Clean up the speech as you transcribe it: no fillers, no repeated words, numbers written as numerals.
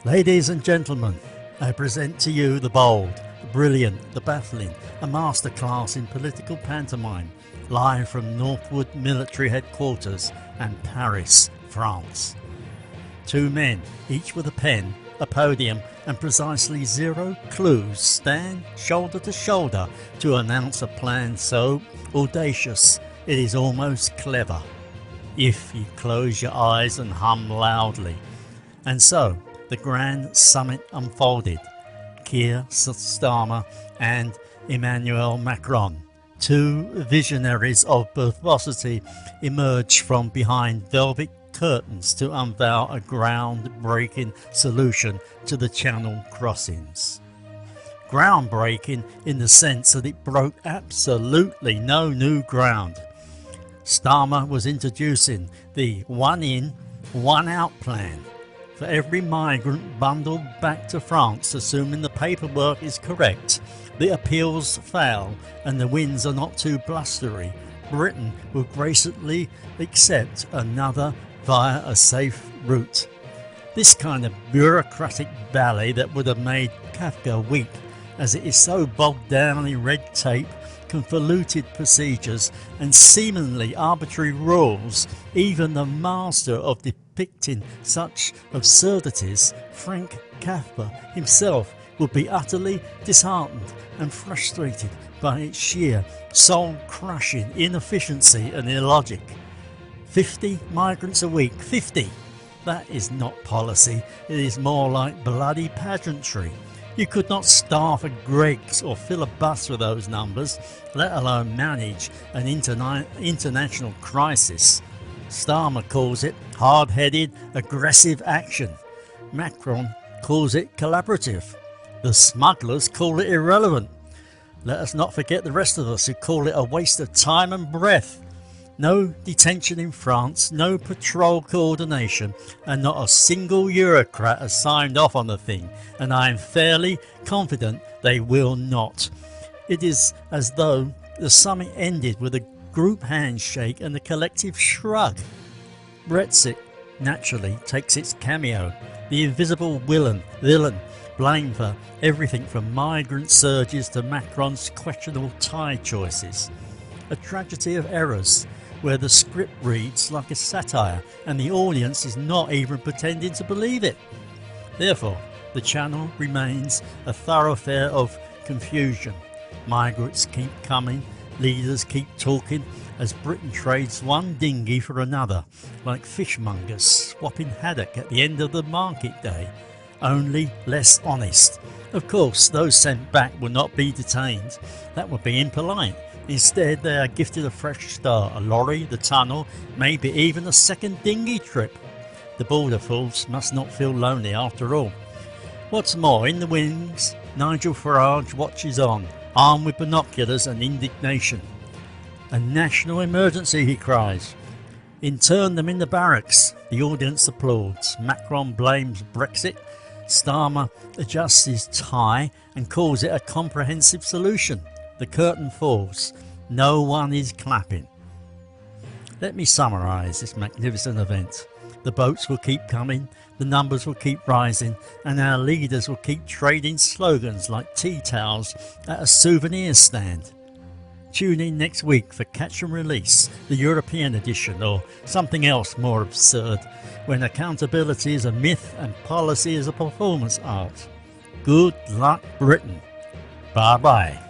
Ladies and gentlemen, I present to you the bold, the brilliant, the baffling, a masterclass in political pantomime, live from Northwood military headquarters and Paris, France. Two men, each with a pen, a podium and precisely 0 clues, stand shoulder to shoulder to announce a plan so audacious it is almost clever, if you close your eyes and hum loudly. And so the grand summit unfolded. Keir, Starmer and Emmanuel Macron, two visionaries of verbosity, emerged from behind velvet curtains to unveil a ground-breaking solution to the Channel crossings. Groundbreaking in the sense that it broke absolutely no new ground. Starmer was introducing the one in, one out plan for every migrant bundled back to France, assuming the paperwork is correct, the appeals fail and the winds are not too blustery. Britain will graciously accept another via a safe route. This kind of bureaucratic ballet that would have made Kafka weep, as it is so bogged down in red tape, convoluted procedures and seemingly arbitrary rules. Even the master of depicting such absurdities, Frank Kafka himself, would be utterly disheartened and frustrated by its sheer soul-crushing inefficiency and illogic. 50 migrants a week, 50! That is not policy, it is more like bloody pageantry. You could not staff a Greggs or fill a bus with those numbers, let alone manage an international crisis. Starmer calls it hard-headed, aggressive action. Macron calls it collaborative. The smugglers call it irrelevant. Let us not forget the rest of us who call it a waste of time and breath. No detention in France, no patrol coordination, and not a single Eurocrat has signed off on the thing, and I am fairly confident they will not. It is as though the summit ended with a group handshake and a collective shrug. Brexit naturally takes its cameo, the invisible villain blamed for everything from migrant surges to Macron's questionable tie choices. A tragedy of errors, where the script reads like a satire and the audience is not even pretending to believe it. Therefore, the Channel remains a thoroughfare of confusion. Migrants keep coming, leaders keep talking, as Britain trades one dinghy for another, like fishmongers swapping haddock at the end of the market day, only less honest. Of course, those sent back will not be detained. That would be impolite. Instead, they are gifted a fresh start, a lorry, the tunnel, maybe even a second dinghy trip. The border fools must not feel lonely after all. What's more, in the wings, Nigel Farage watches on, armed with binoculars and indignation. A national emergency, he cries. Intern them in the barracks. The audience applauds. Macron blames Brexit. Starmer adjusts his tie and calls it a comprehensive solution. The curtain falls. No one is clapping. Let me summarise this magnificent event. The boats will keep coming, the numbers will keep rising, and our leaders will keep trading slogans like tea towels at a souvenir stand. Tune in next week for Catch and Release, the European edition, or something else more absurd, when accountability is a myth and policy is a performance art. Good luck, Britain. Bye bye.